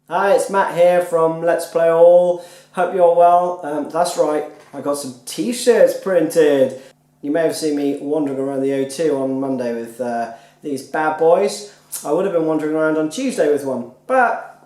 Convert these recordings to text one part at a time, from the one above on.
Hi, it's Matt here from Let's Play All. Hope you're well. That's right, I got some t-shirts printed. You may have seen me wandering around the O2 on Monday with these bad boys. I would have been wandering around on Tuesday with one, but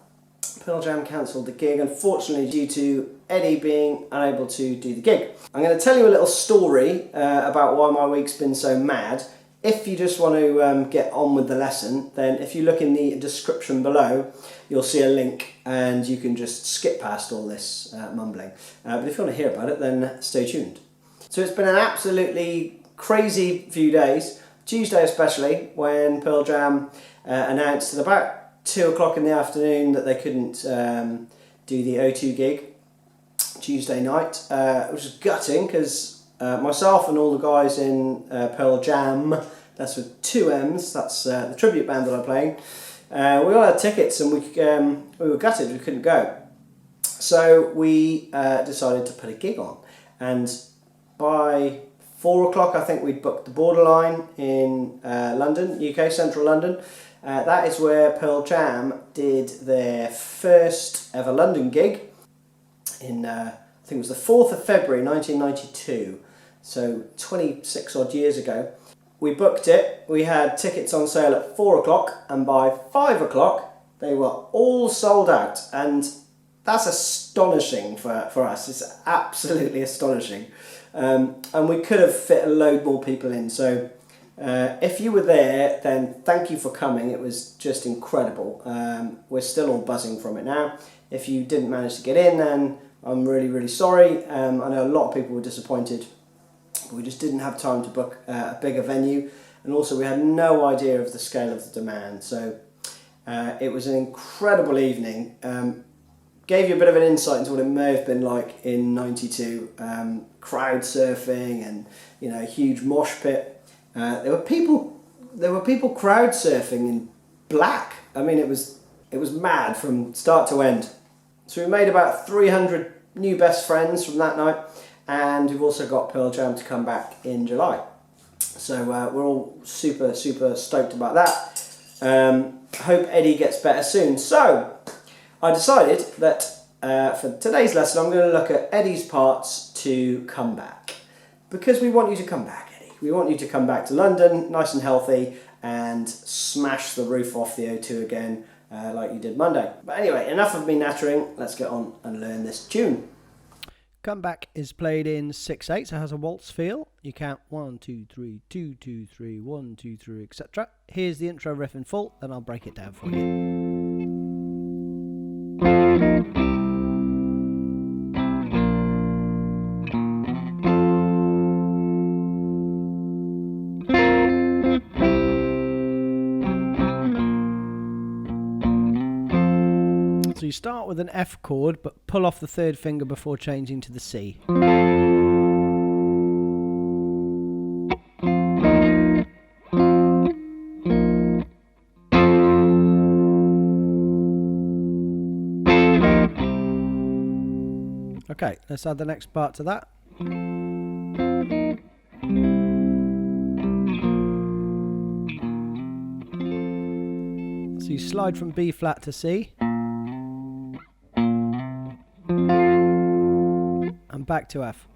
Pearl Jam cancelled the gig, unfortunately, due to Eddie being unable to do the gig. I'm going to tell you a little story about why my week's been so mad. If you just want to get on with the lesson, then if you look in the description below, you'll see a link and you can just skip past all this mumbling. But if you want to hear about it, then stay tuned. So it's been an absolutely crazy few days, Tuesday especially, when Pearl Jam announced at about 2 o'clock in the afternoon that they couldn't do the O2 gig Tuesday night, which was gutting because myself and all the guys in Pearl Jam, that's with 2 M's, that's the tribute band that I'm playing, we all had tickets and we were gutted, we couldn't go. So we decided to put a gig on, and by 4 o'clock I think we'd booked the Borderline in London, UK, central London. That is where Pearl Jam did their first ever London gig in, I think it was the 4th of February 1992. So 26 odd years ago. We booked it, we had tickets on sale at 4 o'clock, and by 5 o'clock they were all sold out, and that's astonishing for us. It's absolutely astonishing. And we could have fit a load more people in, so if you were there, then thank you for coming. It was just incredible. We're still all buzzing from it now. If you didn't manage to get in, then I'm really, really sorry. I know a lot of people were disappointed. We just didn't have time to book a bigger venue, and also we had no idea of the scale of the demand. So it was an incredible evening. Gave you a bit of an insight into what it may have been like in '92. Crowd surfing and a huge mosh pit. There were people crowd surfing in black. I mean, it was mad from start to end. So we made about 300 new best friends from that night. And we've also got Pearl Jam to come back in July. So we're all super, super stoked about that. Hope Eddie gets better soon. So I decided that for today's lesson, I'm going to look at Eddie's parts to come back. Because we want you to come back, Eddie. We want you to come back to London, nice and healthy, and smash the roof off the O2 again, like you did Monday. But anyway, enough of me nattering. Let's get on and learn this tune. Comeback is played in 6/8, so it has a waltz feel. You count 1, 2, 3, 2, 2, 3, 1, 2, 3, etc. Here's the intro riff in full, then I'll break it down for you. So you start with an F chord, but pull off the 3rd finger before changing to the C. Okay, let's add the next part to that. So you slide from B flat to C. And back to F.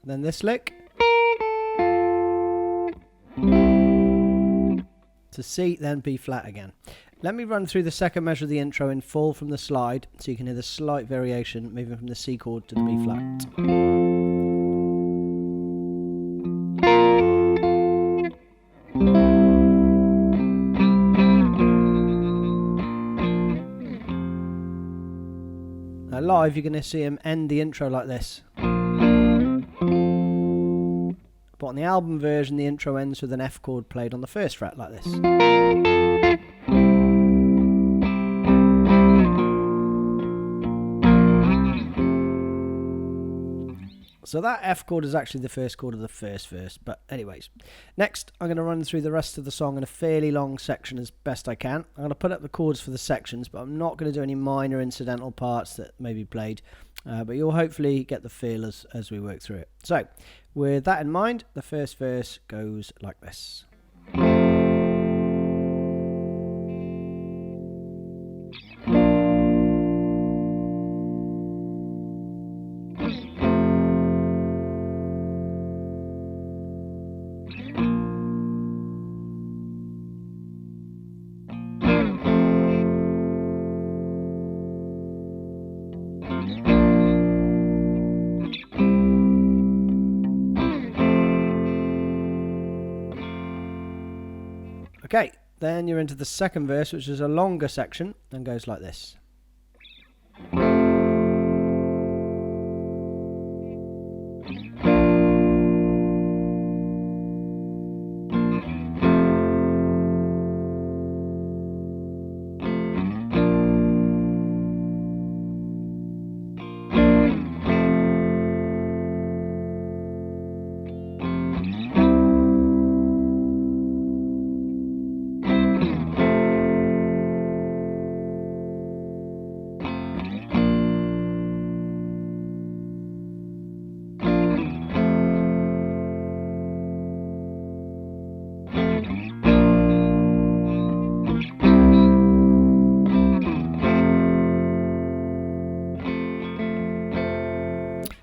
Then this lick to C, then B flat again. Let me run through the second measure of the intro in full from the slide so you can hear the slight variation moving from the C chord to the B flat. Now live you're going to see him end the intro like this. But on the album version the intro ends with an F chord played on the 1st fret like this. So that F chord is actually the 1st chord of the 1st verse, but anyways. Next, I'm going to run through the rest of the song in a fairly long section as best I can. I'm going to put up the chords for the sections, but I'm not going to do any minor incidental parts that may be played. But you'll hopefully get the feel as we work through it. So, with that in mind, the first verse goes like this. Okay, then you're into the second verse, which is a longer section and goes like this.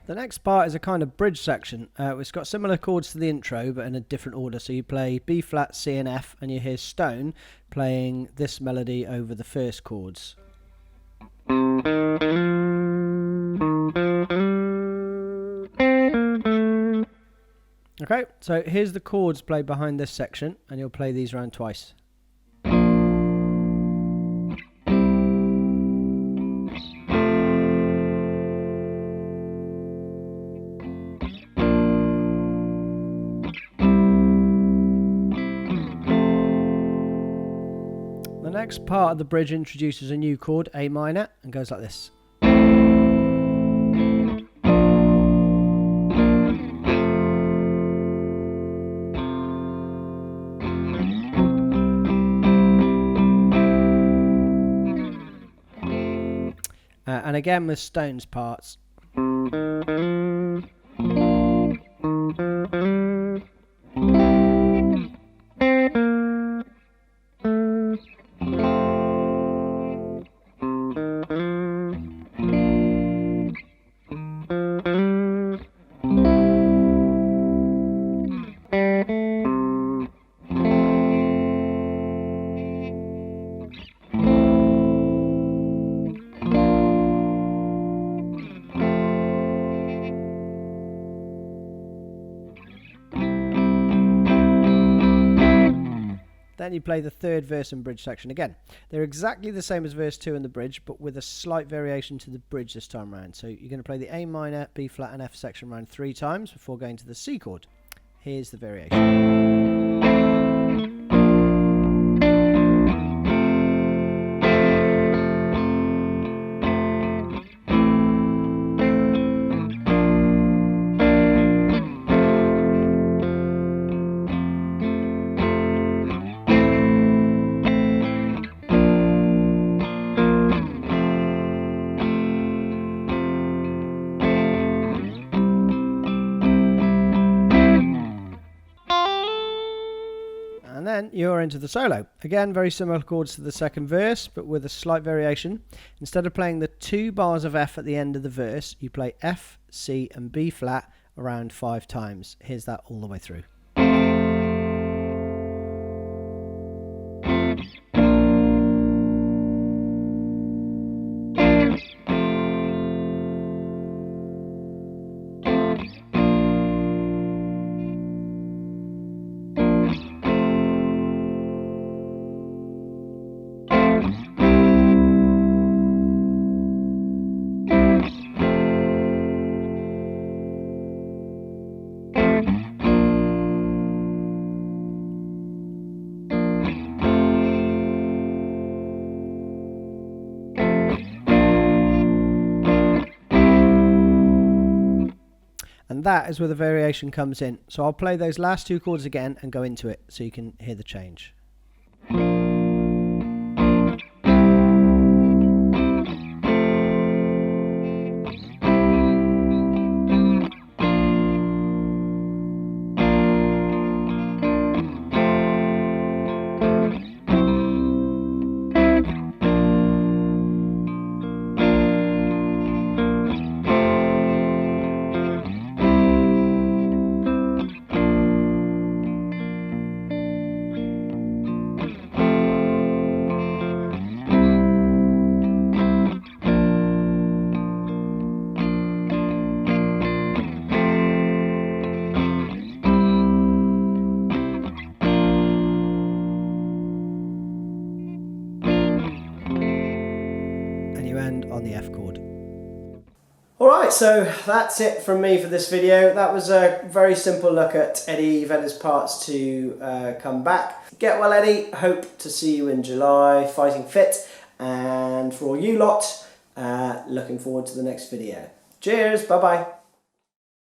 The next part is a kind of bridge section. It's got similar chords to the intro, but in a different order. So you play B flat, C and F, and you hear Stone playing this melody over the first chords. Okay, so here's the chords played behind this section, and you'll play these around twice. The next part of the bridge introduces a new chord, A minor, and goes like this. And again with Stone's parts. Then you play the third verse and bridge section again. They're exactly the same as verse 2 and the bridge, but with a slight variation to the bridge this time around. So you're going to play the A minor, B flat and F section around 3 times before going to the C chord. Here's the variation. And then you're into the solo. Again, very similar chords to the second verse, but with a slight variation. Instead of playing the 2 bars of F at the end of the verse, you play F, C and B flat around 5 times. Here's that all the way through. And that is where the variation comes in. So I'll play those last 2 chords again and go into it so you can hear the change. the F chord. Alright, so that's it from me for this video. That was a very simple look at Eddie Vedder's parts to come back. Get well, Eddie. Hope to see you in July, fighting fit. And for all you lot, looking forward to the next video. Cheers, bye-bye.